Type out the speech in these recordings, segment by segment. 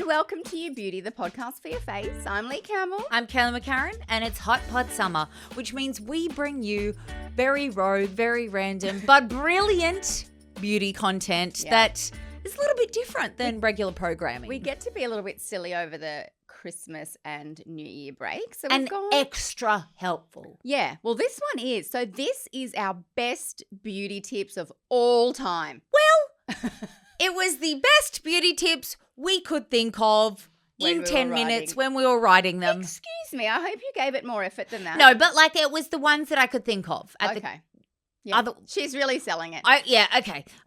and welcome to You Beauty, the podcast for your face. I'm Leigh Campbell. I'm Kelly McCarren, and it's Hot Pod Summer, which means we bring you very rogue, very random, but brilliant beauty content that is a little bit different than regular programming. We get to be a little bit silly over the Christmas and New Year break. So and extra helpful. Yeah, well, this one is. So this is our best beauty tips of all time. Well, it was the best beauty tips we could think of in 10 minutes when we were writing them. Excuse me, I hope you gave it more effort than that. No, but like it was the ones that I could think of. She's really selling it. Okay. I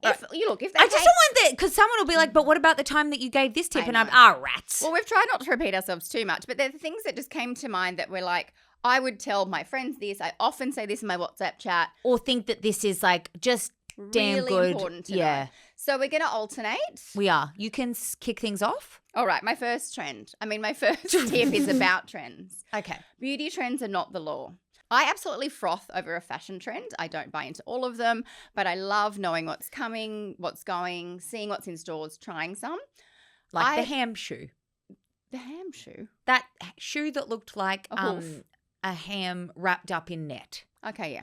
just don't want that, because someone will be like, but what about the time that you gave this tip? And I'm, rats. Well, we've tried not to repeat ourselves too much, but there are things that just came to mind that were like, I would tell my friends this. I often say this in my WhatsApp chat. Or think that this is like just damn really good. Important to know. So we're going to alternate. We are. You can kick things off. All right. My first tip is about trends. Okay. Beauty trends are not the law. I absolutely froth over a fashion trend. I don't buy into all of them, but I love knowing what's coming, what's going, seeing what's in stores, trying some. Like the ham shoe. The ham shoe? That shoe that looked like a ham wrapped up in net. Okay,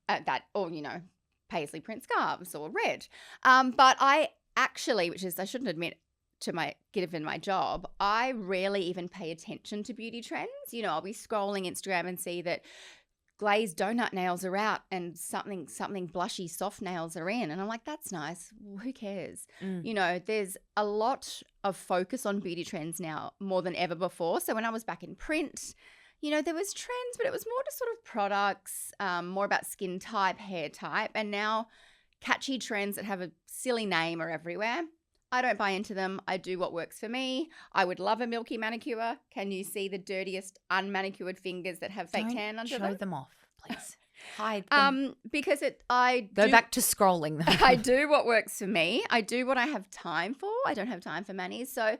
yeah. Paisley print scarves or red. But I actually, I shouldn't admit given my job, I rarely even pay attention to beauty trends. You know, I'll be scrolling Instagram and see that glazed donut nails are out and something blushy soft nails are in. And I'm like, that's nice. Who cares? You know, there's a lot of focus on beauty trends now more than ever before. So when I was back in print, you know, there was trends, but it was more just sort of products, more about skin type, hair type. And now catchy trends that have a silly name are everywhere. I don't buy into them. I do what works for me. I would love a milky manicure. Can you see the dirtiest unmanicured fingers that have fake tan under them? Show them off, please. Hide them. Because go back to scrolling them. I do what works for me. I do what I have time for. I don't have time for manis. So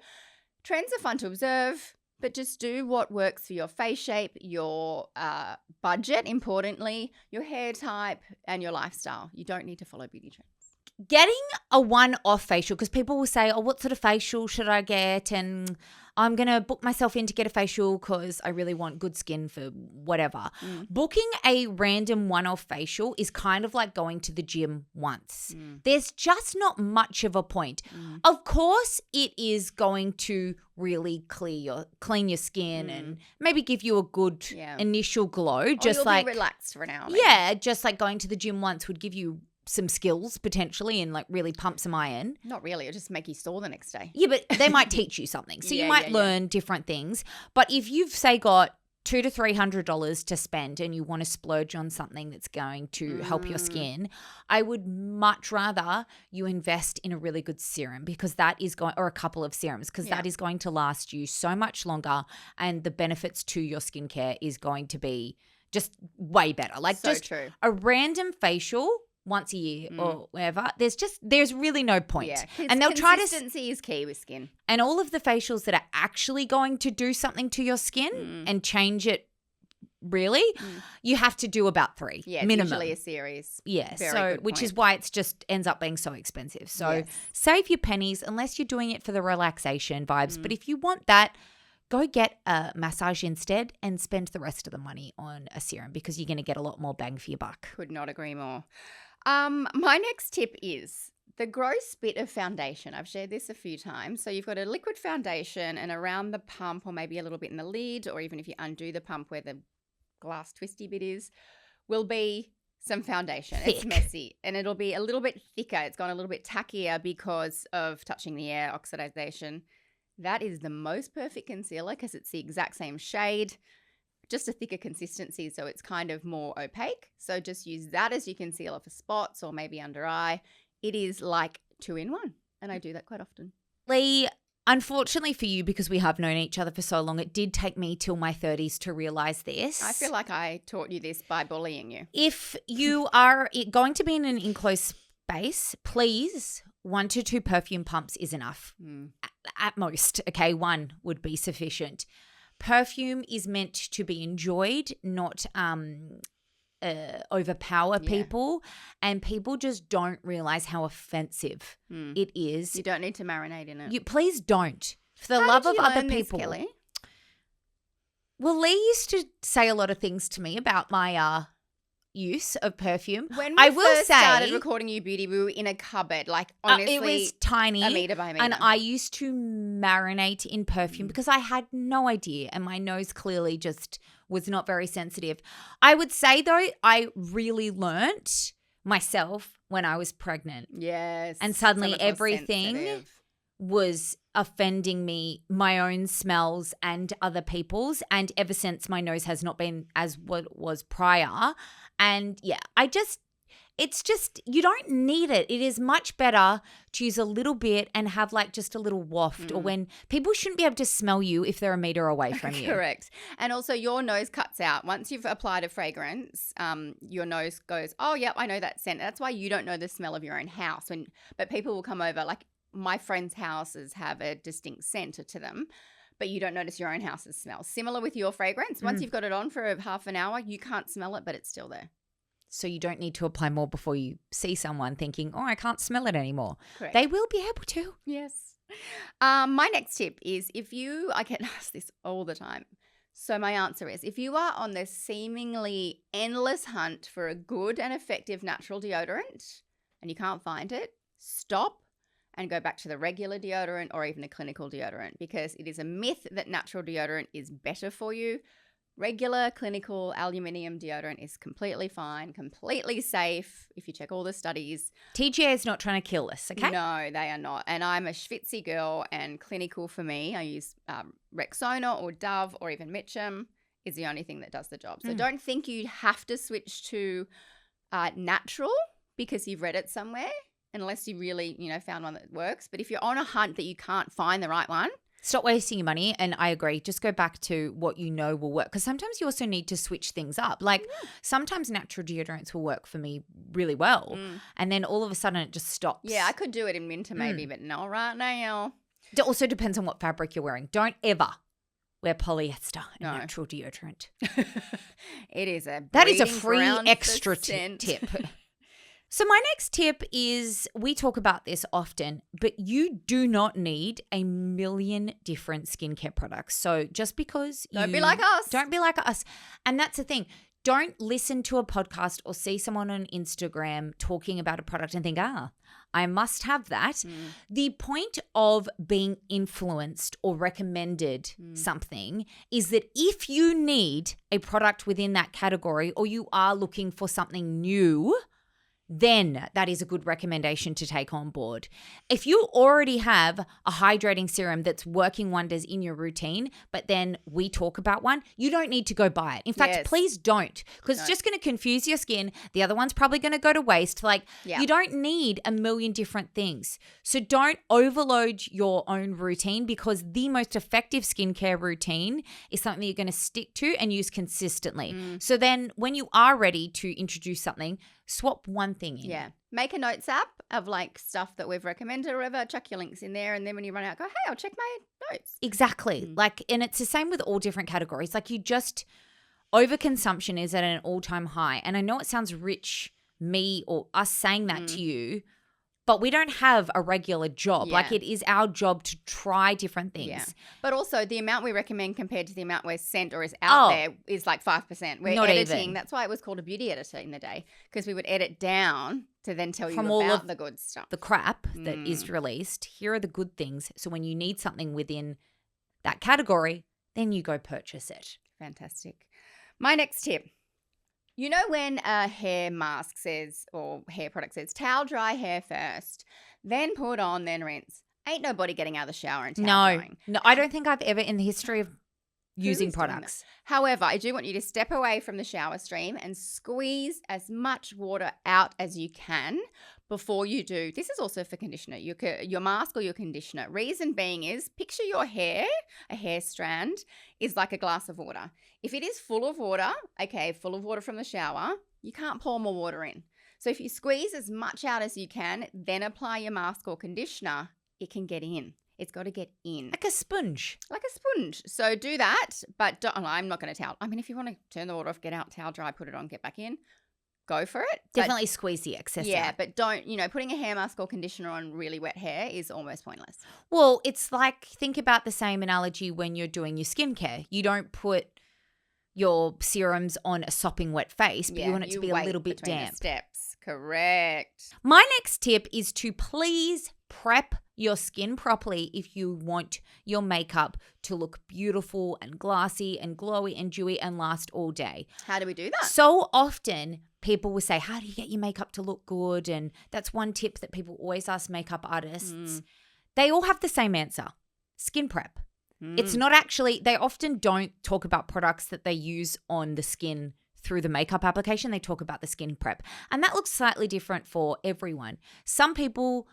trends are fun to observe, but just do what works for your face shape, your budget, importantly, your hair type, and your lifestyle. You don't need to follow beauty trends. Getting a one-off facial, because people will say, oh, what sort of facial should I get? And I'm going to book myself in to get a facial because I really want good skin for whatever. Booking a random one-off facial is kind of like going to the gym once. There's just not much of a point. Of course, it is going to really clean your skin and maybe give you a good initial glow. You'll be relaxed for an hour. Maybe. Yeah, just like going to the gym once would give you some skills potentially and like really pump some iron. Not really. It'll just make you sore the next day. Yeah, but they might teach you something. So you might learn different things. But if you've, say, got $200 to $300 to spend and you want to splurge on something that's going to help your skin, I would much rather you invest in a really good serum because that is going, or a couple of serums, because that is going to last you so much longer and the benefits to your skincare is going to be just way better. Like so just true. A random facial once a year or whatever, there's really no point. Yeah, and they'll try to consistency is key with skin. And all of the facials that are actually going to do something to your skin and change it really, you have to do about 3 minimum. Usually a series. Yeah, Which is why it's just ends up being so expensive. So save your pennies unless you're doing it for the relaxation vibes. But if you want that, go get a massage instead and spend the rest of the money on a serum because you're going to get a lot more bang for your buck. Could not agree more. My next tip is the gross bit of foundation. I've shared this a few times. So you've got a liquid foundation and around the pump or maybe a little bit in the lid, or even if you undo the pump where the glass twisty bit is, will be some foundation. Thick. It's messy and it'll be a little bit thicker. It's gone a little bit tackier because of touching the air, oxidization. That is the most perfect concealer because it's the exact same shade, just a thicker consistency, so it's kind of more opaque. So just use that as your concealer for spots or maybe under eye. It is like 2-in-1, and I do that quite often. Leigh, unfortunately for you, because we have known each other for so long, it did take me till my 30s to realize this. I feel like I taught you this by bullying you. If you are going to be in an enclosed space, please, 1 to 2 perfume pumps is enough. At most, okay? 1 would be sufficient. Perfume is meant to be enjoyed, not overpower people, and people just don't realize how offensive it is. You don't need to marinate in it. Please don't. For the How love did of you other learn this, people. Kelly? Well, Leigh used to say a lot of things to me about my use of perfume. When we I will first say, started recording You Beauty, we were in a cupboard, like honestly, it was tiny, a meter by meter. and I used to marinate in perfume because I had no idea, and my nose clearly just was not very sensitive. I would say though, I really learnt myself when I was pregnant. Yes. And so suddenly much more everything sensitive. was offending me, my own smells and other people's. And ever since, my nose has not been as what it was prior. And yeah, it's just, you don't need it. It is much better to use a little bit and have like just a little waft, or when people shouldn't be able to smell you if they're a meter away from you. Correct. And also your nose cuts out. Once you've applied a fragrance, your nose goes, oh, yep, I know that scent. That's why you don't know the smell of your own house. But people will come over, like my friends' houses have a distinct scent to them, but you don't notice your own house's smell. Similar with your fragrance. Once you've got it on for half an hour, you can't smell it, but it's still there. So you don't need to apply more before you see someone thinking, oh, I can't smell it anymore. Correct. They will be able to. Yes. My next tip is I get asked this all the time. So my answer is, if you are on this seemingly endless hunt for a good and effective natural deodorant and you can't find it, stop and go back to the regular deodorant or even a clinical deodorant, because it is a myth that natural deodorant is better for you. Regular clinical aluminium deodorant is completely fine, completely safe if you check all the studies. TGA is not trying to kill us, okay? No, they are not. And I'm a schwitzy girl, and clinical for me, I use Rexona or Dove or even Mitchum is the only thing that does the job. So don't think you have to switch to natural because you've read it somewhere, unless you really, found one that works. But if you're on a hunt that you can't find the right one, stop wasting your money. And I agree. Just go back to what you know will work. Because sometimes you also need to switch things up. Like sometimes natural deodorants will work for me really well. And then all of a sudden it just stops. Yeah, I could do it in winter maybe, but not right now. It also depends on what fabric you're wearing. Don't ever wear polyester in natural deodorant. It is that is a free extra tip. So my next tip is, we talk about this often, but you do not need a million different skincare products. So just because Don't be like us. Don't be like us. And that's the thing. Don't listen to a podcast or see someone on Instagram talking about a product and think, I must have that. The point of being influenced or recommended something is that if you need a product within that category, or you are looking for something new, then that is a good recommendation to take on board. If you already have a hydrating serum that's working wonders in your routine, but then we talk about one, you don't need to go buy it. In fact, please don't, because it's just going to confuse your skin. The other one's probably going to go to waste. You don't need a million different things. So don't overload your own routine, because the most effective skincare routine is something that you're going to stick to and use consistently. So then when you are ready to introduce something, swap one thing in. Yeah. Make a notes app of stuff that we've recommended or whatever, chuck your links in there, and then when you run out, go, hey, I'll check my notes. Exactly. And it's the same with all different categories. Overconsumption is at an all-time high. And I know it sounds rich, me or us saying that to you, but we don't have a regular job. Yeah. It is our job to try different things. Yeah. But also the amount we recommend compared to the amount we're sent or is out there is 5%. We're not editing. even. That's why it was called a beauty editor in the day, because we would edit down to then tell you about the good stuff. The crap that is released. Here are the good things. So when you need something within that category, then you go purchase it. Fantastic. My next tip. You know when a hair mask says, or hair product says, towel dry hair first, then put on, then rinse. Ain't nobody getting out of the shower and towel drying. No, I don't think I've ever in the history of using products. However, I do want you to step away from the shower stream and squeeze as much water out as you can before you do. This is also for conditioner, your mask or your conditioner. Reason being is, picture your hair, a hair strand, is like a glass of water. If it is full of water, full of water from the shower, you can't pour more water in. So if you squeeze as much out as you can, then apply your mask or conditioner, it can get in. It's got to get in. Like a sponge. So do that, but I'm not going to towel. I mean, if you want to turn the water off, get out, towel dry, put it on, get back in, go for it. Definitely squeeze the excess Yeah, out. but don't, putting a hair mask or conditioner on really wet hair is almost pointless. Well, it's like, think about the same analogy when you're doing your skincare. You don't put your serums on a sopping wet face, but you want it to be a little bit damp. The steps. Correct. My next tip is to please prep your skin properly if you want your makeup to look beautiful and glassy and glowy and dewy and last all day. How do we do that? So often people will say, how do you get your makeup to look good? And that's one tip that people always ask makeup artists. They all have the same answer: skin prep. It's not actually, they often don't talk about products that they use on the skin through the makeup application. They talk about the skin prep. And that looks slightly different for everyone. Some people,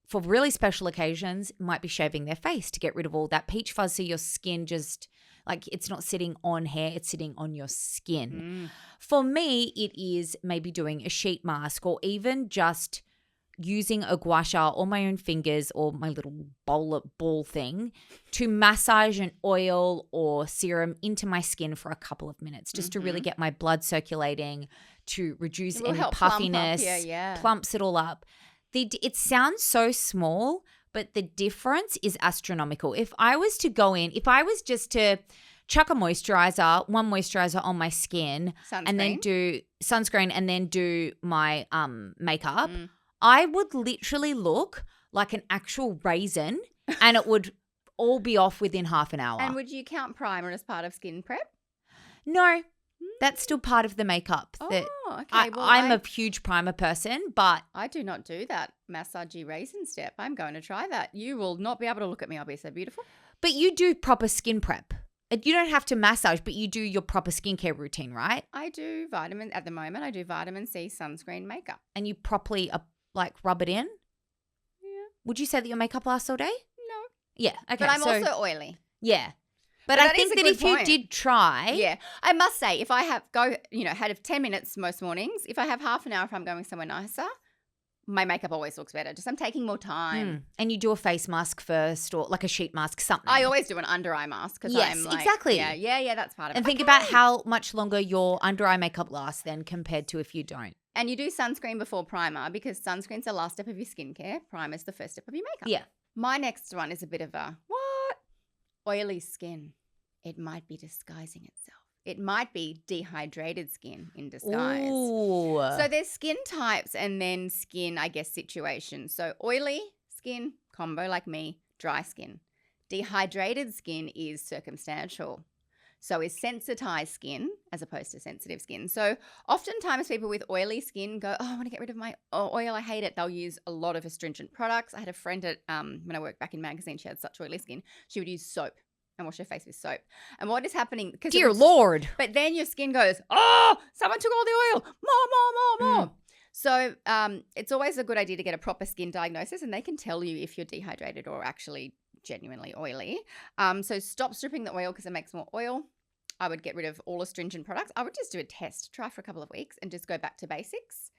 for really special occasions, might be shaving their face to get rid of all that peach fuzz so your skin just, like, it's not sitting on hair, it's sitting on your skin. For me, it is maybe doing a sheet mask or even just using a gua sha or my own fingers or my little ball thing to massage an oil or serum into my skin for a couple of minutes just to really get my blood circulating, to reduce any puffiness, plumps it all up. It sounds so small, but the difference is astronomical. If I was just to chuck a moisturizer, one moisturizer on my skin and then do sunscreen and then do my makeup, I would literally look like an actual raisin and it would all be off within half an hour. And would you count primer as part of skin prep? No, that's still part of the makeup. Okay. I'm a huge primer person, but I do not do that massagey raisin step. I'm going to try that. You will not be able to look at me. I'll be so beautiful. But you do proper skin prep. You don't have to massage, but you do your proper skincare routine, right? I do at the moment, I do vitamin C sunscreen makeup. And you properly rub it in? Yeah. Would you say that your makeup lasts all day? No. Yeah. Okay. But I'm also oily. Yeah. But I think that if you did try. Yeah. I must say, if I had 10 minutes most mornings, if I have half an hour if I'm going somewhere nicer, my makeup always looks better. Just I'm taking more time. And you do a face mask first or like a sheet mask, something. I always do an under eye mask because I'm like. Exactly. Yeah, that's part of it. And think about how much longer your under eye makeup lasts then compared to if you don't. And you do sunscreen before primer because sunscreen's the last step of your skincare. Primer's the first step of your makeup. Yeah. My next one is a bit of a what? Oily skin. It might be disguising itself. It might be dehydrated skin in disguise. Ooh. So there's skin types and then skin, I guess, situations. So oily skin, combo like me, dry skin. Dehydrated skin is circumstantial. So is sensitized skin as opposed to sensitive skin. So oftentimes people with oily skin go, oh, I want to get rid of my oil. I hate it. They'll use a lot of astringent products. I had a friend at when I worked back in magazine, she had such oily skin. She would use soap and wash her face with soap. And what is happening? Dear Lord. But then your skin goes, oh, someone took all the oil. More. So it's always a good idea to get a proper skin diagnosis and they can tell you if you're dehydrated or actually genuinely oily. So stop stripping the oil because it makes more oil. I would get rid of all astringent products. I would just do a test, try for a couple of weeks and just go back to basics.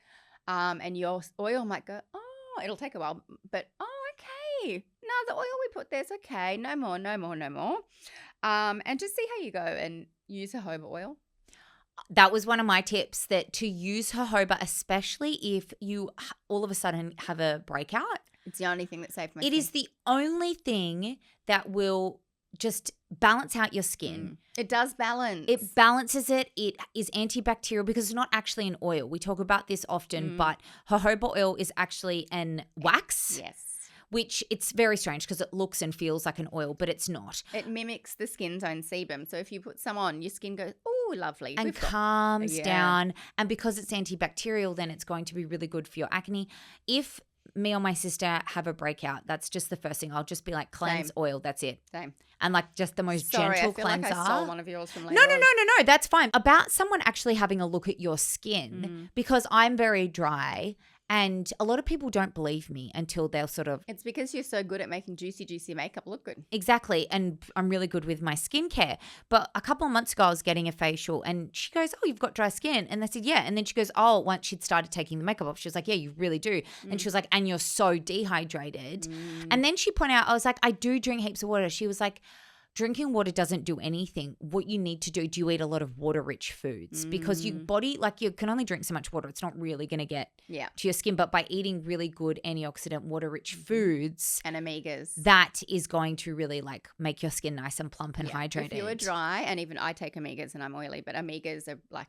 And your oil might go, oh, it'll take a while, but okay. No, the oil we put there's okay. No more. And just see how you go and use jojoba oil. That was one of my tips, that to use jojoba, especially if you all of a sudden have a breakout. It's the only thing that saved my skin. It is the only thing that will just balance out your skin. It does balance. It balances it. It is antibacterial because it's not actually an oil. We talk about this often, but jojoba oil is actually an wax. Yes. Which it's very strange because it looks and feels like an oil, but it's not. It mimics the skin's own sebum. So if you put some on, your skin goes, oh, lovely. And calms down. And because it's antibacterial, then it's going to be really good for your acne. If me or my sister have a breakout, that's just the first thing. I'll just be like, cleanse oil. That's it. Same. And like just the most gentle cleanser. Like I stole one of yours from later. No. That's fine. About someone actually having a look at your skin because I'm very dry. And a lot of people don't believe me until they'll sort of... It's because you're so good at making juicy makeup look good. Exactly. And I'm really good with my skincare. But a couple of months ago, I was getting a facial and she goes, oh, you've got dry skin. And I said, yeah. And then she goes, oh, once she'd started taking the makeup off, she was like, yeah, you really do. And she was like, and you're so dehydrated. And then she pointed out, I was like, I do drink heaps of water. She was like, drinking water doesn't do anything. What you need to do you eat a lot of water-rich foods because your body, like you can only drink so much water. It's not really going to get to your skin. But by eating really good antioxidant water-rich foods and omegas, that is going to really like make your skin nice and plump and hydrated. If you are dry, and even I take omegas and I'm oily, but omegas are like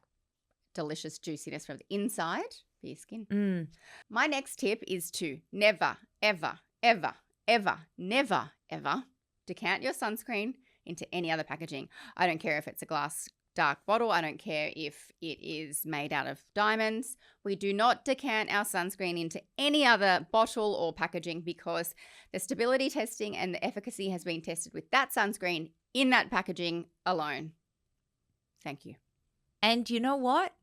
delicious juiciness from the inside for your skin. My next tip is to never, ever, ever, ever, never, ever decant your sunscreen into any other packaging. I don't care if it's a glass dark bottle. I don't care if it is made out of diamonds. We do not decant our sunscreen into any other bottle or packaging because the stability testing and the efficacy has been tested with that sunscreen in that packaging alone. Thank you. And you know what?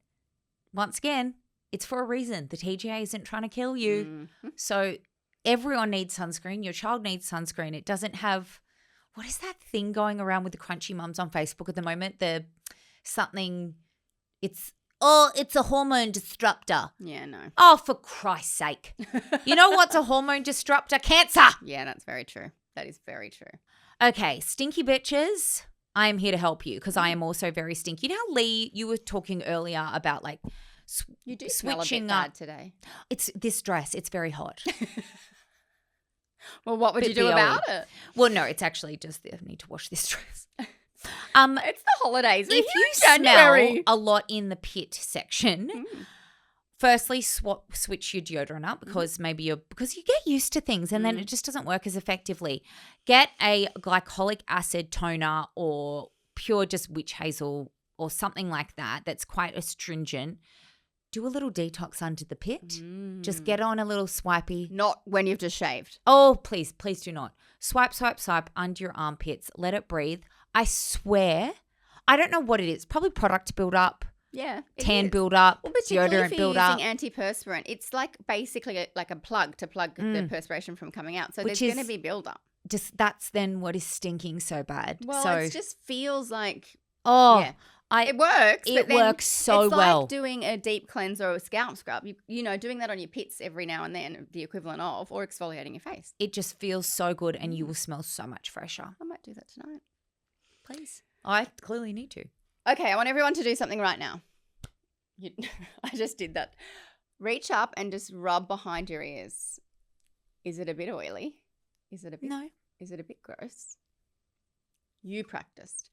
Once again, it's for a reason. The TGA isn't trying to kill you. So everyone needs sunscreen. Your child needs sunscreen. It doesn't have, what is that thing going around with the crunchy mums on Facebook at the moment? It's a hormone disruptor. Yeah, no. Oh, for Christ's sake. You know what's a hormone disruptor? Cancer. Yeah, that's very true. That is very true. Okay, stinky bitches. I am here to help you because I am also very stinky. You know how, Leigh, you were talking earlier about like you do switching smell a bit up bad today. It's this dress. It's very hot. Well, what would you do about it? Well, no, it's actually just I need to wash this dress. It's the holidays. If you smell a lot in the pit section, firstly, switch your deodorant up because because you get used to things and then it just doesn't work as effectively. Get a glycolic acid toner or pure just witch hazel or something like that that's quite astringent. Do a little detox under the pit. Just get on a little swipey. Not when you've just shaved. Oh, please do not. Swipe under your armpits. Let it breathe. I swear, I don't know what it is. Probably product build-up. Yeah. Tan build-up, well, particularly deodorant if you're build-up. using antiperspirant. It's like basically like a plug to plug the perspiration from coming out. So there's going to be build-up. That's then what is stinking so bad. Well, so, it just feels like – yeah. It works. It works so it's well. Like doing a deep cleanser or a scalp scrub. You know, doing that on your pits every now and then, the equivalent of, or exfoliating your face. It just feels so good and you will smell so much fresher. I might do that tonight. Please. I clearly need to. Okay, I want everyone to do something right now. I just did that. Reach up and just rub behind your ears. Is it a bit oily? No. Is it a bit gross? You practiced.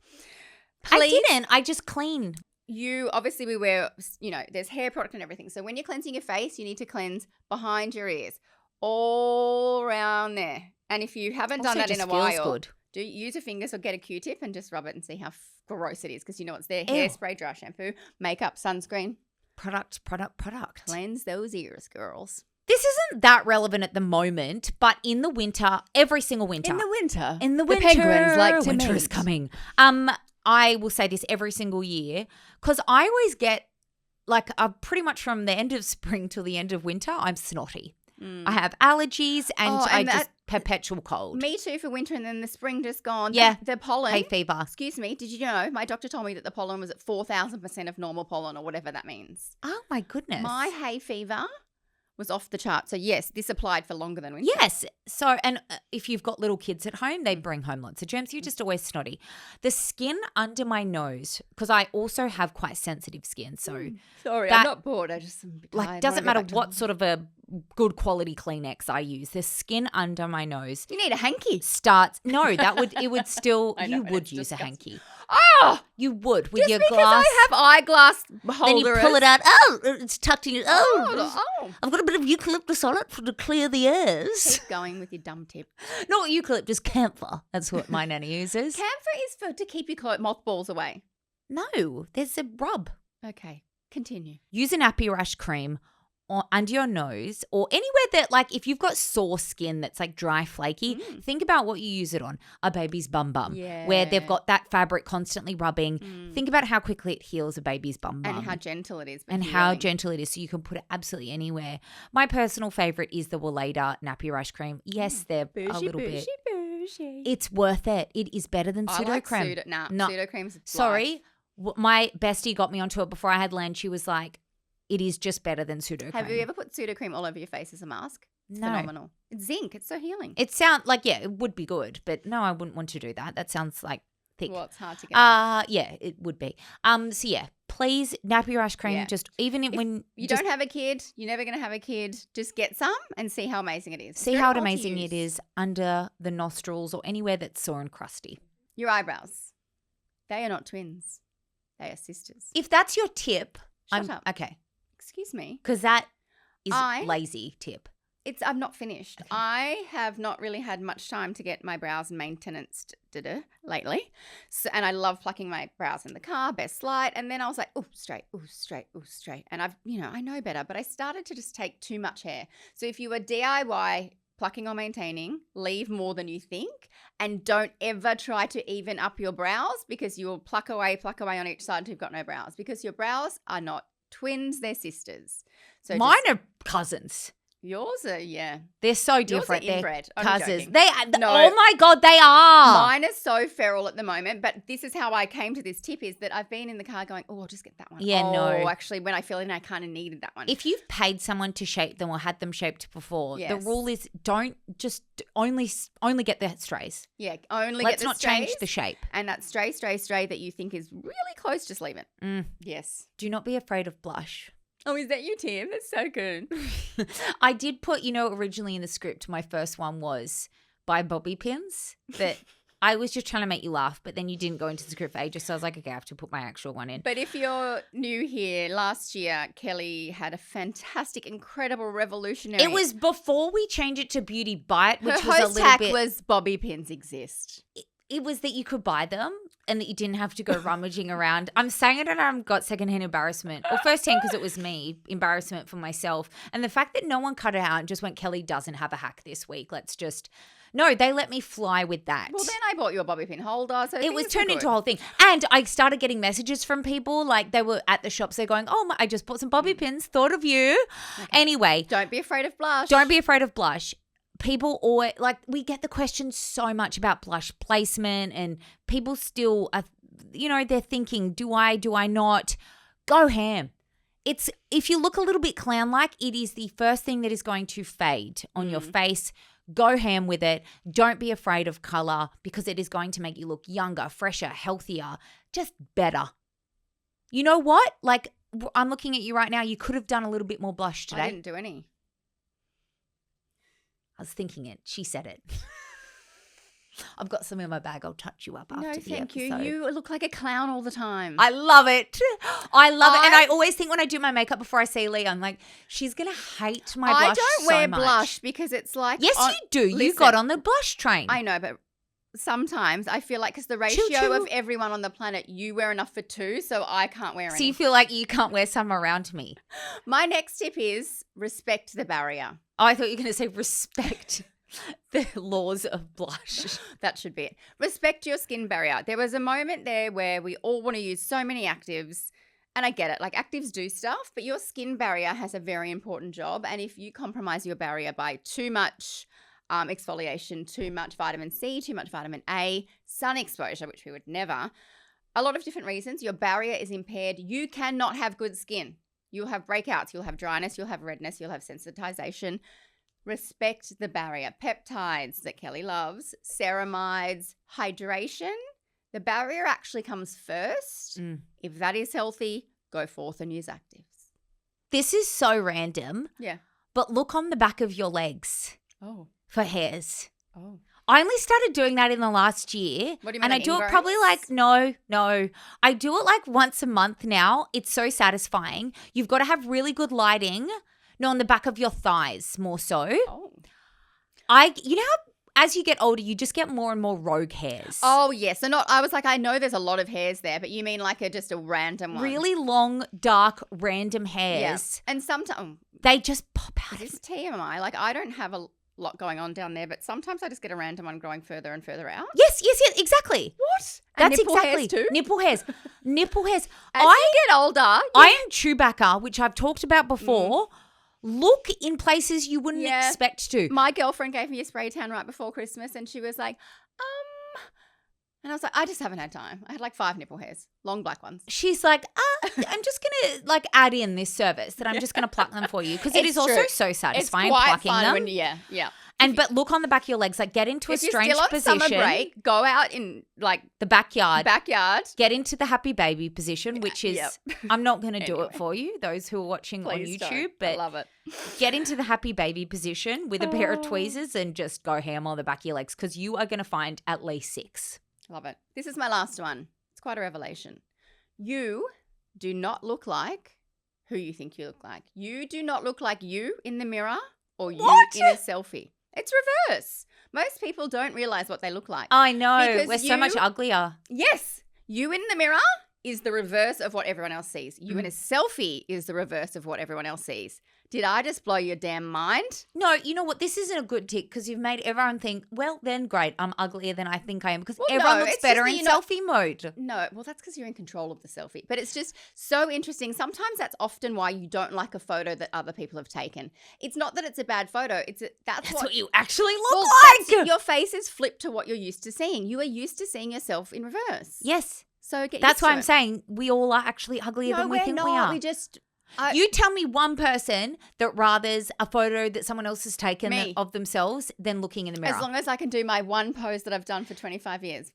Please. I didn't. I just cleaned. Obviously we wear, there's hair product and everything. So when you're cleansing your face, you need to cleanse behind your ears, all around there. And if you haven't done that in a while, use your fingers or get a Q-tip and just rub it and see how gross it is because it's there. Ew. Hairspray, dry shampoo, makeup, sunscreen. Product. Cleanse those ears, girls. This isn't that relevant at the moment, but in the winter, every single winter. In the winter. The penguins like to winter mate. is coming. I will say this every single year because I always get pretty much from the end of spring till the end of winter, I'm snotty. I have allergies and just perpetual cold. Me too for winter and then the spring just gone. Yeah. The pollen. Hay fever. Excuse me. Did you know my doctor told me that the pollen was at 4,000% of normal pollen or whatever that means. Oh my goodness. My hay fever was off the chart. So yes, this applied for longer than winter. Yes. So, and if you've got little kids at home, they bring home lots of germs. You're just always snotty. The skin under my nose, because I also have quite sensitive skin. So sorry, I'm not bored. I just doesn't matter what sort of a good quality Kleenex I use. The skin under my nose. You need a hanky. It would still, you would use disgusting. a hanky. Oh, you would with just your because glass. I have eyeglass holders. Then you pull it out. Oh, it's tucked in. Oh. I've got a bit of eucalyptus on it to clear the airs. Keep going with your dumb tip. Not eucalyptus, camphor. That's what my nanny uses. Camphor is to keep your mothballs away. No, there's a rub. Okay, continue. Use a Nappy Rash cream under your nose or anywhere that, like, if you've got sore skin that's like dry, flaky, think about what you use it on. A baby's bum where they've got that fabric constantly rubbing. Think about how quickly it heals a baby's bum. And how gentle it is. How gentle it is. So you can put it absolutely anywhere. My personal favorite is the Weleda Nappy Rash cream. Yes, they're a little bit. It's worth it. It is better than pseudo-cream. Pseudo-cream's sorry. My bestie got me onto it before I had land. She was like, it is just better than pseudo-cream. Have you ever put pseudo-cream all over your face as a mask? It's No. phenomenal. It's zinc. It's so healing. It sounds like, yeah, it would be good, but no, I wouldn't want to do that. That sounds like thick. Well, it's hard to get. Yeah, it would be. So yeah, please, Nappy Rash cream. Yeah. Just even if when you don't have a kid, you're never going to have a kid. Just get some and see how amazing it is. see how amazing it is under the nostrils or anywhere that's sore and crusty. Your eyebrows. They are not twins. They are sisters. If that's your tip, Shut up. Okay, Excuse me. because that is lazy tip. I'm not finished. Okay. I have not really had much time to get my brows maintenance lately. And I love plucking my brows in the car, best light. And then I was like, oh, straight, oh, straight, oh, straight. And I know better, but I started to just take too much hair. So if you are DIY plucking or maintaining, leave more than you think. And don't ever try to even up your brows because you will pluck away on each side until you've got no brows, because your brows are not twins, they're sisters. So Mine are cousins. Yours are, yeah. They're so different. Yours are inbred. They're I'm cousins. joking. They are, No. Oh my God, they are. Mine is so feral at the moment, but this is how I came to this tip, is that I've been in the car going, oh, I'll just get that one. Yeah, no. Actually, when I feel it, I kind of needed that one. If you've paid someone to shape them or had them shaped before, the rule is don't just only get the strays. Yeah, only Let's get the not strays, change the shape. And that stray that you think is really close, just leave it. Yes. Do not be afraid of blush. Oh, is that you, Tim? That's so good. I did put, originally in the script, my first one was buy bobby pins, but I was just trying to make you laugh, but then you didn't go into the script for ages, so I was like, okay, I have to put my actual one in. But if you're new here, last year, Kelly had a fantastic, incredible, revolutionary. It was before we changed it to Beauty Bite, which Her was a host little hack bit. was bobby pins exist. It was that you could buy them and that you didn't have to go rummaging around. I'm saying it and I've got secondhand embarrassment. Or firsthand because it was me, embarrassment for myself. And the fact that no one cut it out and just went, Kelly doesn't have a hack this week. No, they let me fly with that. Well, then I bought you a bobby pin holder. So it was turned into a whole thing. And I started getting messages from people, like they were at the shops. They're going, oh, I just bought some bobby pins. Thought of you. Okay. Anyway. Don't be afraid of blush. Don't be afraid of blush. People always, we get the question so much about blush placement, and people still are, they're thinking, do I not? Go ham. If you look a little bit clown-like, it is the first thing that is going to fade on your face. Go ham with it. Don't be afraid of color, because it is going to make you look younger, fresher, healthier, just better. You know what? I'm looking at you right now. You could have done a little bit more blush today. I didn't do any. I was thinking it. She said it. I've got some in my bag. I'll touch you up after the episode. No, thank you. You look like a clown all the time. I love it. I love it. And I always think when I do my makeup before I see Leigh, I'm like, she's going to hate my blush so much. I don't wear blush because it's like... Yes, you do. You got on the blush train. I know, but sometimes I feel like because the ratio of everyone on the planet, you wear enough for two, so I can't wear any. So you feel like you can't wear some around me. My next tip is respect the barrier. Oh, I thought you were going to say respect the laws of blush. That should be it. Respect your skin barrier. There was a moment there where we all want to use so many actives, and I get it. Actives do stuff, but your skin barrier has a very important job, and if you compromise your barrier by too much exfoliation, too much vitamin C, too much vitamin A, sun exposure, which we would never, a lot of different reasons, your barrier is impaired. You cannot have good skin. You'll have breakouts, you'll have dryness, you'll have redness, you'll have sensitization. Respect the barrier. Peptides that Kelly loves, ceramides, hydration. The barrier actually comes first. If that is healthy, go forth and use actives. This is so random. Yeah. But look on the back of your legs. Oh. For hairs. Oh. I only started doing that in the last year. What do you mean? And I do it probably no. I do it once a month now. It's so satisfying. You've got to have really good lighting. No, on the back of your thighs more so. Oh. You know how as you get older, you just get more and more rogue hairs. Oh, yes. So I was like, I know there's a lot of hairs there, but you mean just a random one. Really long, dark, random hairs. Yeah. And sometimes they just pop out. This is TMI. I don't have a lot going on down there, but sometimes I just get a random one growing further and further out. Yes, exactly. What? That's nipple exactly hairs too? Nipple hairs. As you get older, I am Chewbacca, which I've talked about before. Look in places you wouldn't expect to. My girlfriend gave me a spray tan right before Christmas, and she was like, and And I was like, I just haven't had time. I had like 5 nipple hairs, long black ones. She's like, I'm just going to like add in this service that I'm just going to pluck them for you because it is also so satisfying it's quite plucking fun them. When, yeah. But look on the back of your legs, like get into a strange If you're still on position. summer break, go out in like the backyard. Get into the happy baby position, which is, I'm not going to do it for you, those who are watching on YouTube. Don't. But I love it. Get into the happy baby position with a pair of tweezers and just go ham on the back of your legs because you are going to find at least 6. Love it. This is my last one. It's quite a revelation. You do not look like who you think you look like. You do not look like you in the mirror or you in a selfie. It's reverse. Most people don't realize what they look like. I know. Because we're so much uglier. Yes. You in the mirror is the reverse of what everyone else sees. You in a selfie is the reverse of what everyone else sees. Did I just blow your damn mind? No, you know what? This isn't a good tick because you've made everyone think, well, then great, I'm uglier than I think I am because everyone looks better in selfie mode. No, well, that's because you're in control of the selfie. But it's just so interesting. Sometimes that's often why you don't like a photo that other people have taken. It's not that it's a bad photo. That's what you actually look like. Your face is flipped to what you're used to seeing. You are used to seeing yourself in reverse. Yes. So that's why I'm saying we all are actually uglier than we think we are. You tell me one person that rathers a photo that someone else has taken of themselves than looking in the mirror. As long as I can do my one pose that I've done for 25 years.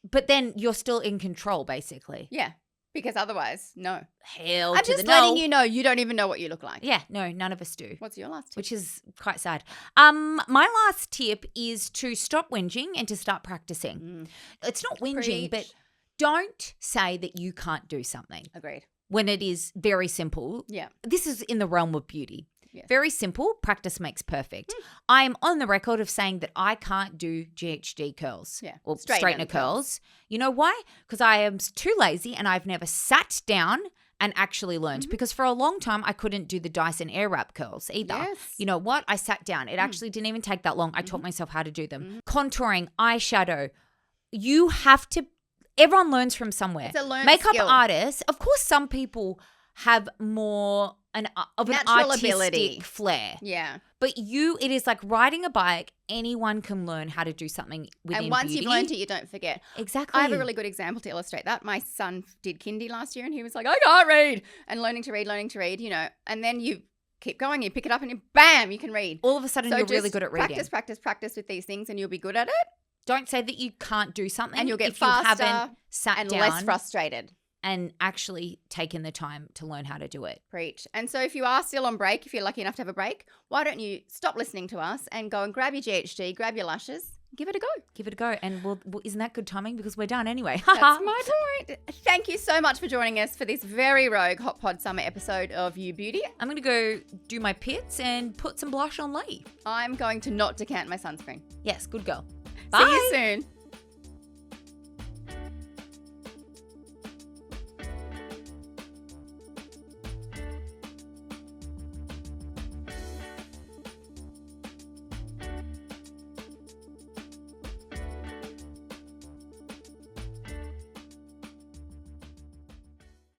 But then you're still in control, basically. Yeah, because otherwise, no. Hell I'm to the just no. letting you know you don't even know what you look like. Yeah, no, none of us do. What's your last tip? Which is quite sad. My last tip is to stop whinging and to start practicing. It's not whinging, but don't say that you can't do something. Agreed. When it is very simple. Yeah. This is in the realm of beauty. Yes. Very simple. Practice makes perfect. I am on the record of saying that I can't do GHD curls. Yeah. Or straightener curls. You know why? Because I am too lazy and I've never sat down and actually learned. Because for a long time, I couldn't do the Dyson Airwrap curls either. Yes. You know what? I sat down. It actually didn't even take that long. I taught myself how to do them. Contouring, eyeshadow. You have to. Everyone learns from somewhere. It's a learned Makeup skill. artists, of course, some people have more an Natural artistic ability. flair. Yeah. But it is like riding a bike. Anyone can learn how to do something within And once beauty. you've learned it, you don't forget. Exactly. I have a really good example to illustrate that. My son did kindy last year and he was like, I can't read. And learning to read, you know. And then you keep going, you pick it up and bam, you can read. All of a sudden, you're really good at reading. Practice with these things and you'll be good at it. Don't say that you can't do something. And you'll get if faster you haven't sat and down less frustrated. and actually taken the time to learn how to do it. Preach. And so if you are still on break, if you're lucky enough to have a break, why don't you stop listening to us and go and grab your GHD, grab your lashes, give it a go. Give it a go. And isn't that good timing? Because we're done anyway. That's my point. Thank you so much for joining us for this very rogue Hot Pod Summer episode of You Beauty. I'm going to go do my pits and put some blush on Leigh. I'm going to not decant my sunscreen. Yes, good girl. See you soon.